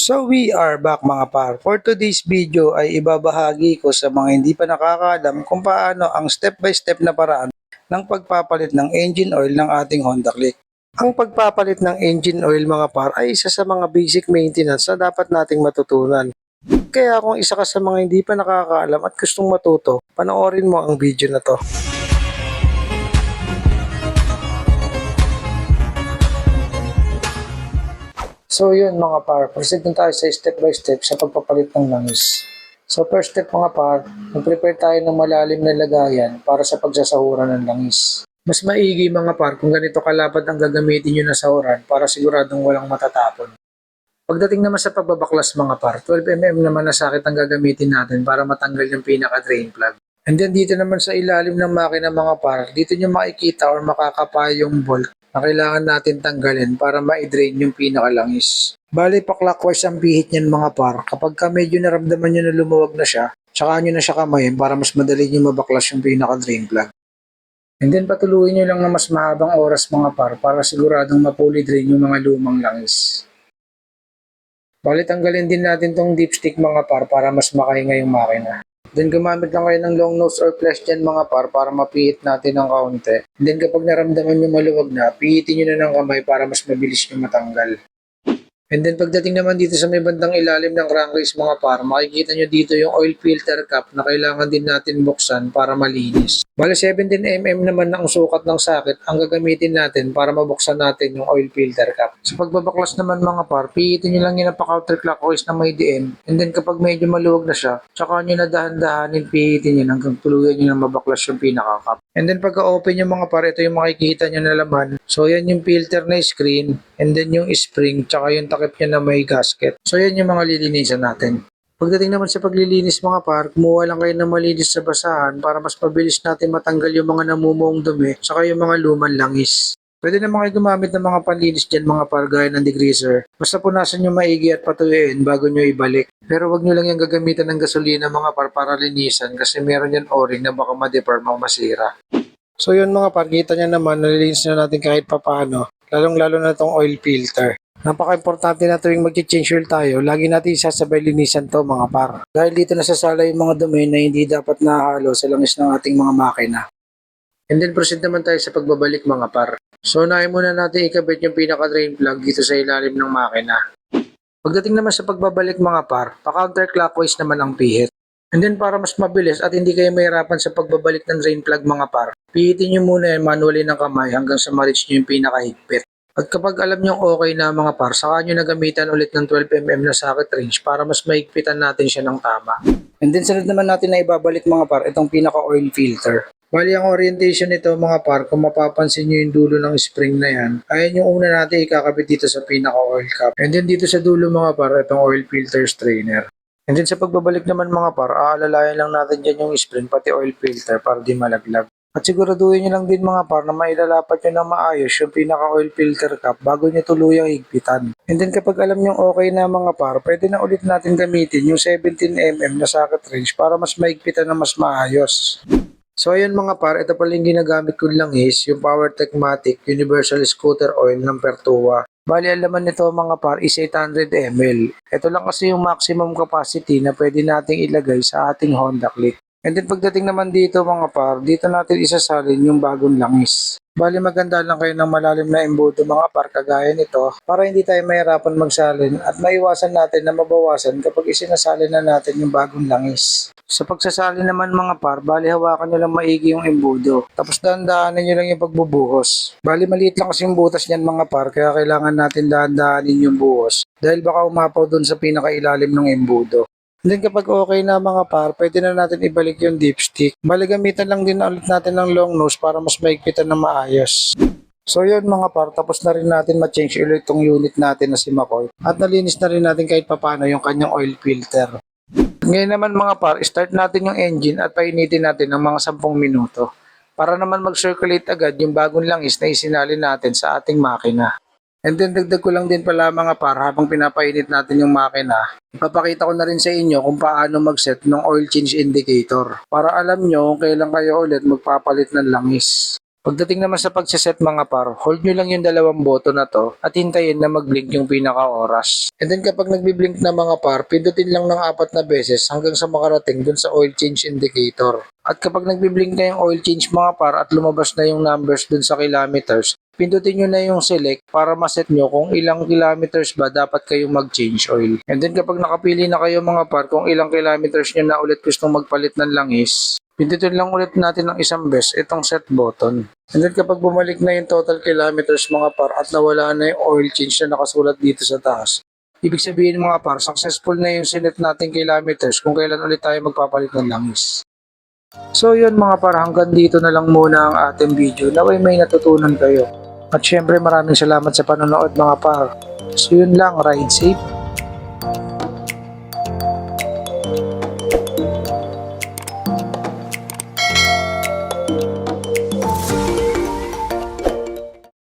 So we are back mga par. For today's video ay ibabahagi ko sa mga hindi pa nakakaalam kung paano ang step-by-step na paraan ng pagpapalit ng engine oil ng ating Honda Click. Ang pagpapalit ng engine oil mga par ay isa sa mga basic maintenance na dapat nating matutunan. Kaya kung isa ka sa mga hindi pa nakakaalam at gustong matuto, panoorin mo ang video na to. So yun mga par, proceed na tayo sa step by step sa pagpapalit ng langis. So first step mga par, mag-prepare tayo ng malalim na lagayan para sa pagsasahuran ng langis. Mas maigi mga par kung ganito kalapad ang gagamitin nyo na sahuran para siguradong walang matatapon. Pagdating naman sa pagbabaklas mga par, 12mm naman na sakit ang gagamitin natin para matanggal yung pinaka-drain plug. And then dito naman sa ilalim ng makina mga par, dito nyo makikita or makakapa yung bolt na kailangan natin tanggalin para ma-drain yung pinakalangis. Bali pa clockwise ang pihit niyan mga par. Kapag ka medyo naramdaman nyo na lumuwag na siya, tsaka nyo na siya kamayin para mas madali nyo mabaklas yung pinaka-drain plug. And then patuluin nyo lang na mas mahabang oras mga par para siguradong mapuli drain yung mga lumang langis. Bali tanggalin din natin tong dipstick mga par para mas makahinga yung makina. Then gumamit lang kayo ng long nose or flash dyan mga par para mapihit natin ng kaunti. Then kapag naramdaman nyo maluwag na, pihitin nyo na ng kamay para mas mabilis nyo matanggal. And then pagdating naman dito sa may bandang ilalim ng crankcase mga par, makikita nyo dito yung oil filter cap na kailangan din natin buksan para malinis. Bale 17mm naman ang sukat ng socket ang gagamitin natin para mabuksan natin yung oil filter cap. Sa pagbabaklas naman mga par, pihitin nyo lang yun ang pa-counterclockwise na may diin. And then kapag medyo maluwag na siya, tsaka nyo na dahan-dahanin pihitin nyo hanggang tuluyan nyo na mabaklas yung pinaka-cap. And then pagka-open yung mga par, ito yung makikita nyo na laman. So yan yung filter na screen, and then yung spring, tsaka yung takip niya na may gasket. So yan yung mga lilinisan natin. Pagdating naman sa paglilinis mga par, kumuha lang kayo ng malinis sa basahan para mas mabilis natin matanggal yung mga namumuong dumi, tsaka yung mga luman langis. Pwede naman kayo gumamit ng mga panlinis dyan mga par gaya ng degreaser. Basta punasan nyo maigi at patuyuin bago nyo ibalik. Pero wag nyo lang yung gagamitan ng gasolina mga par para linisan kasi meron yan o-ring na baka ma-deform o masira. So yun mga par, kita nyo naman, nalilinis na natin kahit papaano, lalong-lalo na itong oil filter. Napaka-importante na tuwing mag-change oil tayo, lagi natin isasabay linisan to mga par. Dahil dito nasasala yung mga dumi na hindi dapat nahalo sa langis ng ating mga makina. And then proceed naman tayo sa pagbabalik mga par. So unahin muna natin ikabit yung pinaka-drain plug dito sa ilalim ng makina. Pagdating naman sa pagbabalik mga par, pa-counterclockwise naman ang pihit. And then para mas mabilis at hindi kayo mahirapan sa pagbabalik ng drain plug mga par, pihitin nyo muna yan manually ng kamay hanggang sa ma-reach nyo yung pinakahigpit. At kapag alam nyo okay na mga par, saka nyo nagamitan ulit ng 12mm na socket range para mas mahigpitan natin siya ng tama. And then sunod naman natin na ibabalik mga par itong pinaka-oil filter. Bali ang orientation nito mga par, kung mapapansin nyo yung dulo ng spring na yan, ayan yung una natin ikakabit dito sa pinaka-oil cap. And then dito sa dulo mga par, itong oil filter strainer. And then sa pagbabalik naman mga par, aalalayan lang natin dyan yung spring pati oil filter para di malaglag. At siguraduhin nyo lang din mga par na mailalapat nyo ng maayos yung pinaka-oil filter cap bago nyo tuluyang higpitan. And then kapag alam nyo okay na mga par, pwede na ulit natin gamitin yung 17mm na socket range para mas mahigpitan na mas maayos. So ayun mga par, ito pala yung ginagamit ko lang is yung PowerTech Matic Universal Scooter Oil ng Pertua. Bali ang laman nito mga par is 800 ml. Ito lang kasi yung maximum capacity na pwede nating ilagay sa ating Honda Click. And then pagdating naman dito mga par, dito natin isasalin yung bagong langis. Bali maganda lang kayo ng malalim na embudo mga par kagaya nito para hindi tayo mahirapan magsalin at maiwasan natin na mabawasan kapag isinasalin na natin yung bagong langis. Sa pagsasalin naman mga par, bali hawakan nyo lang maigi yung embudo. Tapos dahan-dahanin nyo lang yung pagbubuhos. Bali maliit lang kasi yung butas niyan mga par kaya kailangan natin dahan-dahanin yung buhos dahil baka umapaw dun sa pinakailalim ng embudo. And then kapag okay na mga par, pwede na natin ibalik yung dipstick. Bali gamitan lang din ulit natin ng long nose para mas maigpitan na maayos. So yun mga par, tapos na rin natin ma-change ulit itong unit natin na si McCoy. At nalinis na rin natin kahit papano yung kanyang oil filter. Ngayon naman mga par, start natin yung engine at painitin natin ng mga 10 minuto. Para naman mag-circulate agad yung bagong langis na isinalin natin sa ating makina. And then dagdag ko lang din pala mga par, habang pinapainit natin yung makina, ipapakita ko na rin sa inyo kung paano mag-set ng oil change indicator para alam nyo kung kailan kayo ulit magpapalit ng langis. Pagdating naman sa pagsiset mga par, hold nyo lang yung dalawang button na to at hintayin na mag-blink yung pinaka-oras. And then kapag nagbi-blink na mga par, pindutin lang ng 4 na beses hanggang sa makarating dun sa oil change indicator. At kapag nagbi-blink na yung oil change mga par at lumabas na yung numbers dun sa kilometers, pindutin nyo na yung select para maset nyo kung ilang kilometers ba dapat kayong mag-change oil. And then kapag nakapili na kayo mga par kung ilang kilometers nyo na ulit gustong magpalit ng langis, pindutin lang ulit natin ng isang beses itong set button. And then kapag bumalik na yung total kilometers mga par at nawala na yung oil change na nakasulat dito sa taas, ibig sabihin mga par, successful na yung sinet nating kilometers kung kailan ulit tayo magpapalit ng langis. So yun mga par, hanggang dito na lang muna ang ating video. Naway may natutunan kayo. At syempre maraming salamat sa panonood mga par. So yun lang, ride safe.